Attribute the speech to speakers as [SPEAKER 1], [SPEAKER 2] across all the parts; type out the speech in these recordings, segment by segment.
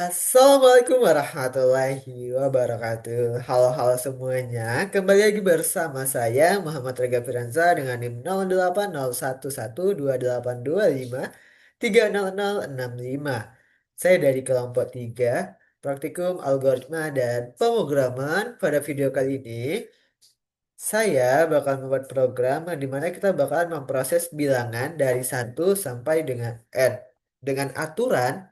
[SPEAKER 1] Assalamualaikum warahmatullahi wabarakatuh. Halo-halo semuanya. Kembali lagi bersama saya Muhammad Rega Firanza dengan NIM 0801122825300065. Saya dari kelompok 3 Praktikum Algoritma dan Pemrograman. Pada video kali ini saya bakal membuat program di mana kita bakal memproses bilangan dari satu sampai dengan n dengan aturan.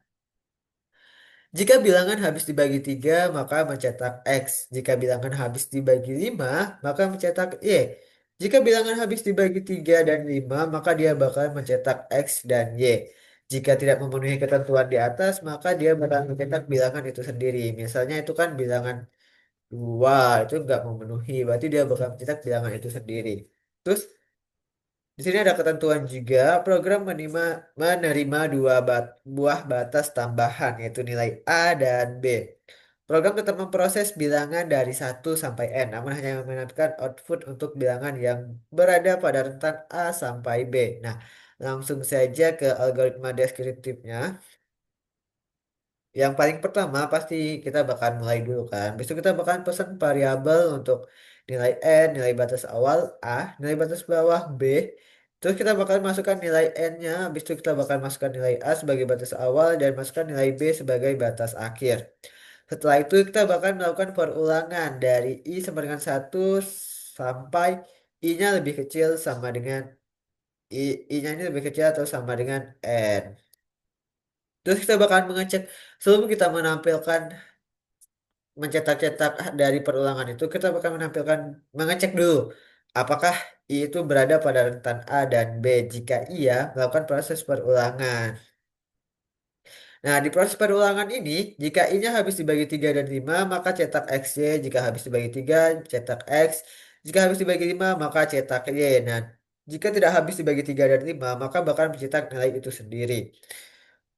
[SPEAKER 1] Jika bilangan habis dibagi 3, maka mencetak X. Jika bilangan habis dibagi 5, maka mencetak Y. Jika bilangan habis dibagi 3 dan 5, maka dia bakal mencetak X dan Y. Jika tidak memenuhi ketentuan di atas, maka dia bakal mencetak bilangan itu sendiri. Misalnya itu kan bilangan 2, itu nggak memenuhi, berarti dia bakal mencetak bilangan itu sendiri. Terus di sini ada ketentuan juga, program menerima buah batas tambahan, yaitu nilai A dan B. Program tetap memproses bilangan dari satu sampai N, namun hanya menentukan output untuk bilangan yang berada pada rentan A sampai B. Nah, langsung saja ke algoritma deskriptifnya. Yang paling pertama pasti kita bakal mulai dulu kan. Besok kita bakal pesan variabel untuk nilai N, nilai batas awal A, nilai batas bawah B. Terus kita bakal masukkan nilai N-nya, habis itu kita bakal masukkan nilai A sebagai batas awal dan masukkan nilai B sebagai batas akhir. Setelah itu kita bakal melakukan perulangan dari I sama dengan 1 sampai I-nya lebih kecil sama dengan I-nya ini lebih kecil atau sama dengan N. Terus kita bakal mengecek sebelum kita menampilkan mencetak-cetak dari perulangan itu kita bakal mengecek dulu apakah I itu berada pada rentan A dan B. Jika iya, melakukan proses perulangan. Nah, di proses perulangan ini, jika I-nya habis dibagi 3 dan 5 maka cetak XY. Jika habis dibagi 3 cetak X. Jika habis dibagi 5 maka cetak Y. Nah, jika tidak habis dibagi 3 dan 5 maka bakal mencetak nilai itu sendiri.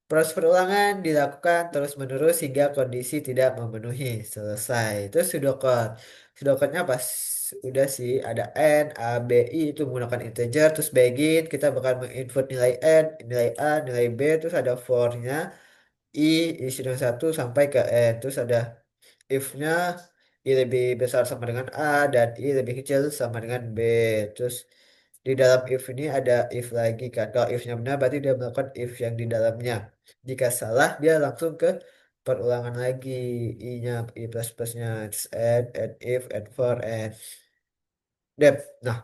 [SPEAKER 1] Proses perulangan dilakukan terus-menerus hingga kondisi tidak memenuhi. Selesai. Terus pseudocode. Pseudocode-nya pas udah sih ada N, A, B, I itu menggunakan integer. Terus begin kita bakal menginput nilai N, nilai A, nilai B. Terus ada for-nya I isi dengan 1 sampai ke N. Terus ada if-nya I lebih besar sama dengan A dan I lebih kecil sama dengan B. Terus di dalam if ini ada if lagi kan. Kalau if-nya benar berarti dia melakukan if yang di dalamnya. Jika salah dia langsung ke perulangan lagi I-nya I plus plusnya terus add if, add for, add dep. Nah,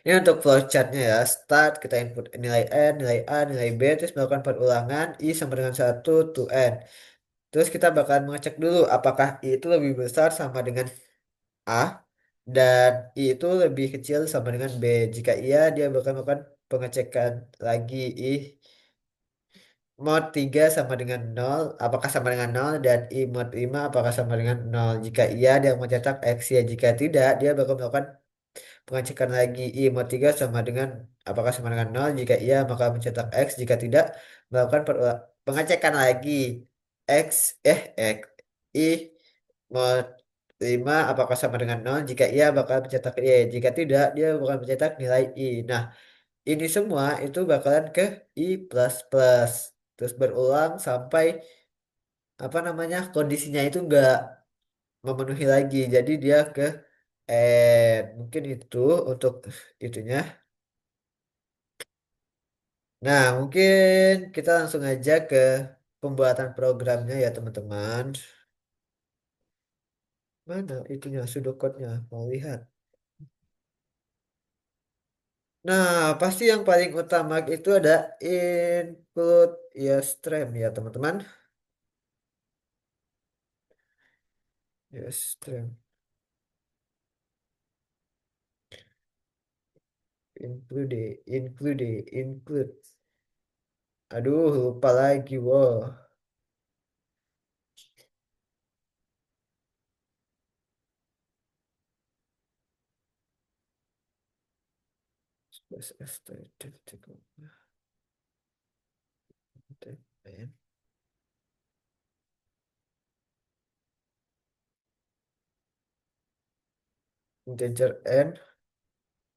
[SPEAKER 1] ini untuk flowchartnya ya. Start kita input nilai N, nilai A, nilai B, terus melakukan perulangan I sama dengan 1 to N. Terus kita bakalan mengecek dulu apakah I itu lebih besar sama dengan A dan I itu lebih kecil sama dengan B. Jika iya, dia bakal melakukan pengecekan lagi I mod 3 sama dengan nol, apakah sama dengan nol, dan I mod 5 apakah sama dengan nol. Jika iya, dia mencetak X ya. Jika tidak, dia bakal melakukan pengecekan lagi I mod 3 sama dengan apakah sama dengan nol. Jika iya, maka mencetak X. Jika tidak, melakukan pengecekan lagi X, X, I mod 5 apakah sama dengan nol. Jika iya, bakal mencetak Y. Jika tidak, dia bakal mencetak nilai I. Nah, ini semua itu bakalan ke I plus plus. Terus berulang sampai apa namanya kondisinya itu enggak memenuhi lagi. Jadi dia ke mungkin itu untuk itunya. Nah, mungkin kita langsung aja ke pembuatan programnya ya teman-teman. Mana itunya pseudocode-nya? Mau lihat. Nah, pasti yang paling utama itu ada include ya stream ya teman-teman. Ya stream. Include. Aduh, lupa lagi, wow. Integer N,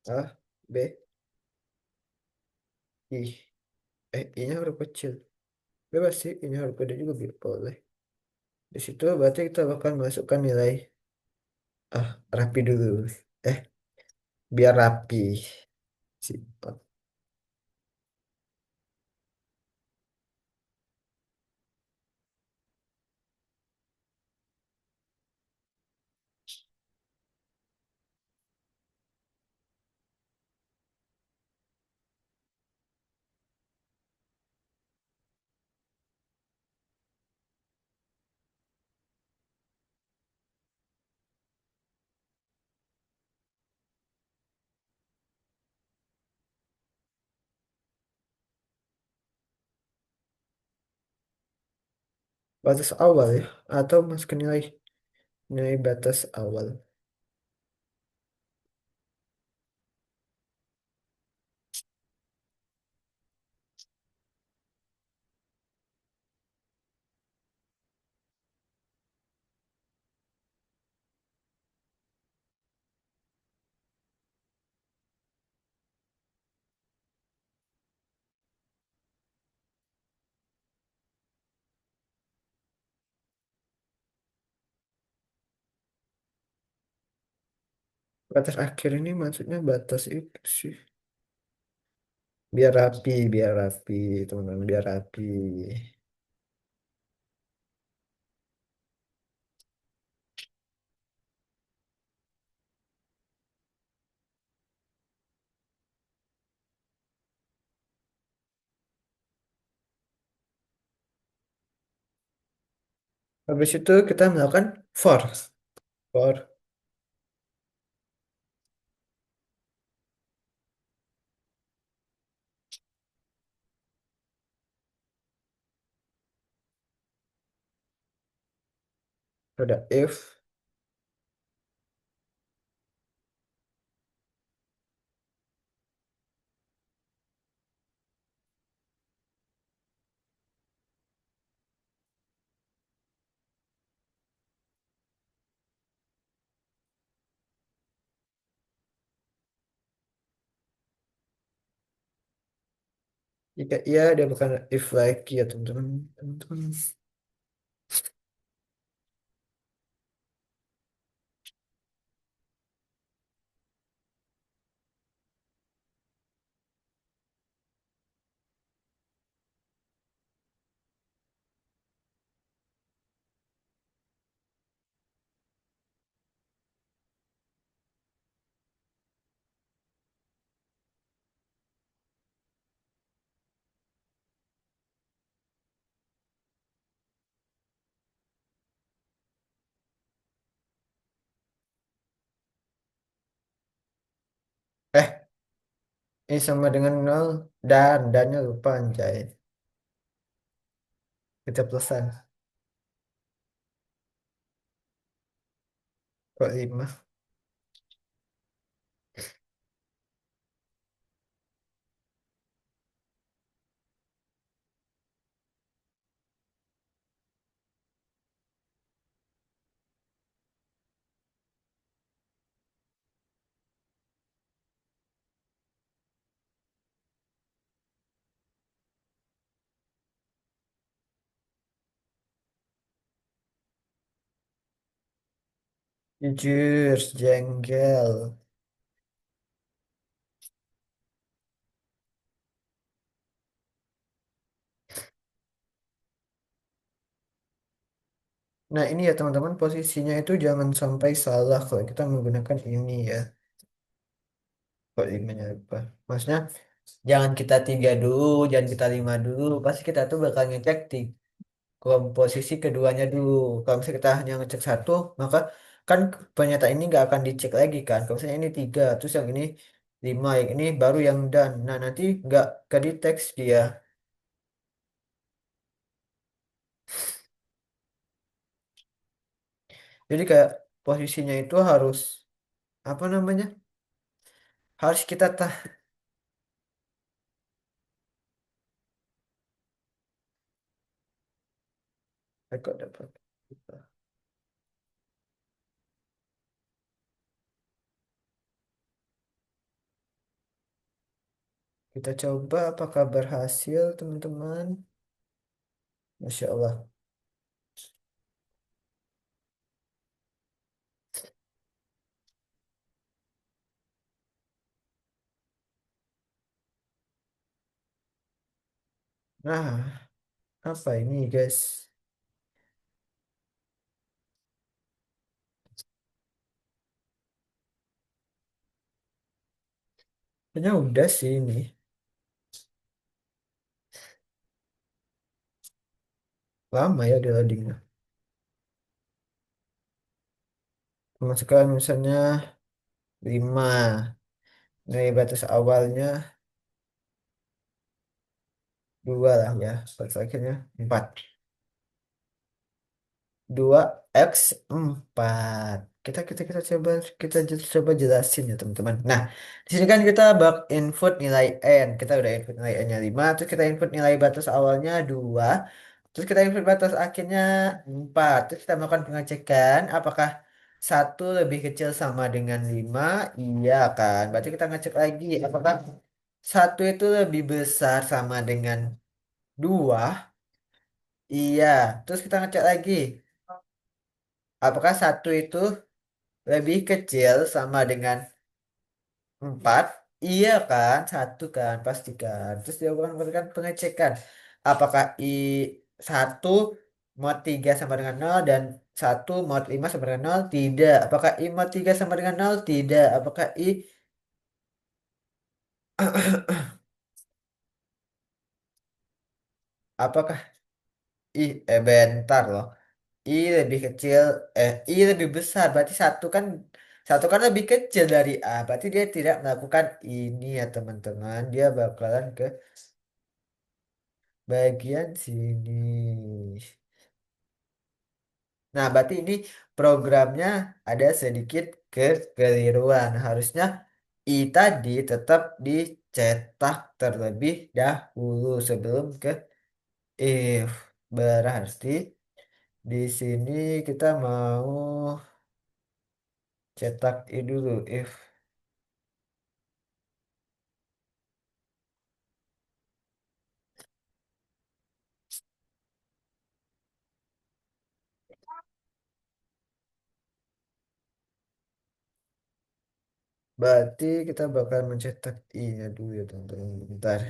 [SPEAKER 1] A, B, I. I-nya huruf kecil. Bebas sih, ini huruf gede juga boleh. Di situ berarti kita bakal masukkan nilai rapi dulu. Eh, biar rapi. Simple. Batas awal ya, atau masuk ke nilai nilai batas awal. Batas akhir ini maksudnya batas itu sih. Biar rapi, teman-teman, biar rapi. Habis itu kita melakukan for. For ada if, jika iya dia bukan if lagi ya teman-teman. Teman-teman. Eh, ini sama dengan nol dannya lupa anjay. Kita plusan. Kok 5? Jujur, jengkel. Nah ini ya teman-teman, posisinya itu jangan sampai salah kalau kita menggunakan ini ya. Kok limanya apa? Maksudnya jangan kita tiga dulu, jangan kita lima dulu. Pasti kita tuh bakal ngecek di komposisi keduanya dulu. Kalau misalnya kita hanya ngecek satu, maka kan pernyataan ini nggak akan dicek lagi kan. Kalau misalnya ini tiga, terus yang ini lima, yang ini baru yang dan. Nah nanti nggak ke teks dia. Jadi kayak posisinya itu harus apa namanya? Harus kita kok dapat. Kita coba apakah berhasil teman-teman. Masya Allah. Nah, apa ini guys? Kayaknya udah sih ini. Lama ya di loadingnya. Masukkan misalnya 5. Nilai batas awalnya 2 lah ya. Batas akhirnya 4. 2x 4. Kita coba jelasin ya teman-teman. Nah, di sini kan kita bak input nilai n. Kita udah input nilai n-nya 5, terus kita input nilai batas awalnya 2, terus kita input batas akhirnya 4. Terus kita melakukan pengecekan apakah satu lebih kecil sama dengan 5. Iya kan? Berarti kita ngecek lagi apakah satu itu lebih besar sama dengan 2. Iya. Terus kita ngecek lagi apakah satu itu lebih kecil sama dengan 4. Iya kan? Satu kan? Pastikan. Terus dia melakukan pengecekan. Apakah I1 mod 3 sama dengan 0 dan 1 mod 5 sama dengan 0? Tidak. Apakah I mod 3 sama dengan 0? Tidak. Apakah I... Apakah bentar loh. I lebih kecil, I lebih besar. Berarti satu kan lebih kecil dari A. Berarti dia tidak melakukan ini ya teman-teman. Dia bakalan ke bagian sini. Nah, berarti ini programnya ada sedikit kekeliruan. Harusnya I tadi tetap dicetak terlebih dahulu sebelum ke if. Berarti di sini kita mau cetak I dulu if. Berarti kita bakal mencetak I-nya dulu ya teman-teman. Bentar.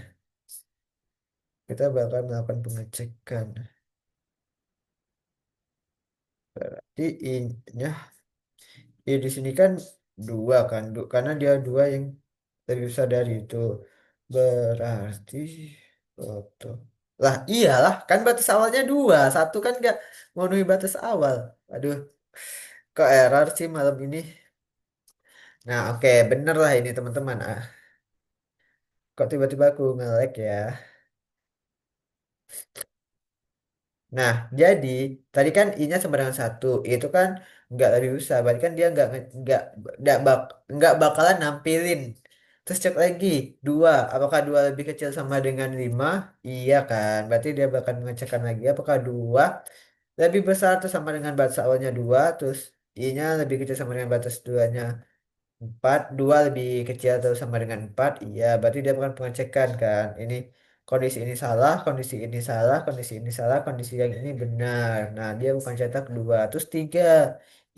[SPEAKER 1] Kita bakal melakukan pengecekan. Berarti I-nya ya di sini kan 2 kan, karena dia 2 yang lebih besar dari itu. Berarti foto. Lah iyalah, kan batas awalnya 2. Satu kan nggak memenuhi batas awal. Aduh, kok error sih malam ini. Nah, oke, bener lah ini teman-teman. Kok tiba-tiba aku nge-lag ya. Nah, jadi tadi kan I-nya sama dengan 1. Itu kan nggak lebih besar. Berarti kan dia nggak bak, nggak bakalan nampilin. Terus cek lagi 2. Apakah 2 lebih kecil sama dengan 5? Iya kan. Berarti dia bakal mengecekkan lagi apakah 2 lebih besar atau sama dengan batas awalnya 2. Terus I-nya lebih kecil sama dengan batas 2-nya 4. 2 lebih kecil atau sama dengan 4. Iya, berarti dia bukan pengecekan kan. Ini kondisi ini salah, kondisi ini salah, kondisi ini salah, kondisi yang ini benar. Nah, dia bukan cetak 2. Terus 3.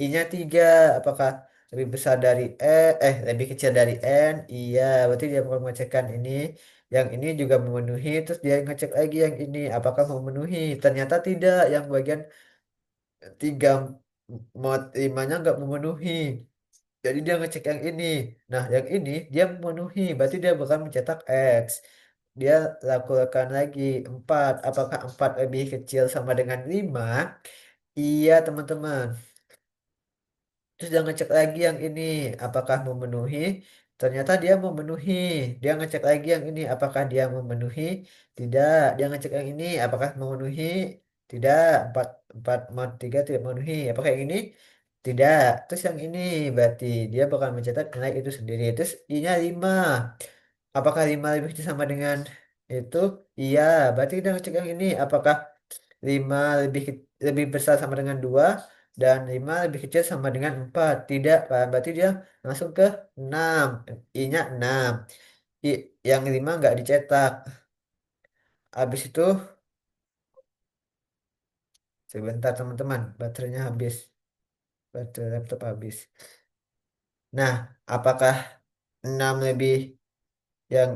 [SPEAKER 1] I-nya 3. Apakah lebih besar dari lebih kecil dari N? Iya, berarti dia bukan pengecekan ini. Yang ini juga memenuhi, terus dia ngecek lagi yang ini. Apakah memenuhi? Ternyata tidak. Yang bagian 3 mod 5-nya nggak memenuhi. Jadi dia ngecek yang ini. Nah, yang ini dia memenuhi. Berarti dia bakal mencetak X. Dia lakukan lagi 4. Apakah 4 lebih kecil sama dengan 5? Iya, teman-teman. Terus dia ngecek lagi yang ini. Apakah memenuhi? Ternyata dia memenuhi. Dia ngecek lagi yang ini. Apakah dia memenuhi? Tidak. Dia ngecek yang ini. Apakah memenuhi? Tidak. 4, 4 mod 3 tidak memenuhi. Apakah yang ini? Tidak. Terus yang ini berarti dia bakal mencetak nilai itu sendiri. Terus I-nya 5. Apakah 5 lebih kecil sama dengan itu? Iya. Berarti kita ngecek yang ini. Apakah 5 lebih besar sama dengan 2 dan 5 lebih kecil sama dengan 4? Tidak kan? Berarti dia langsung ke 6. I-nya 6. I, yang 5 nggak dicetak. Habis itu Sebentar teman-teman, baterainya habis. Baterai laptop habis. Nah, apakah 6 yang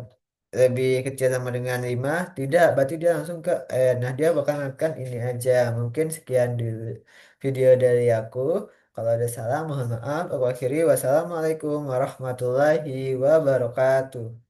[SPEAKER 1] lebih kecil sama dengan 5? Tidak, berarti dia langsung ke nah dia bakal melakukan ini aja. Mungkin sekian dulu video dari aku. Kalau ada salah mohon maaf. Aku akhiri wassalamualaikum warahmatullahi wabarakatuh.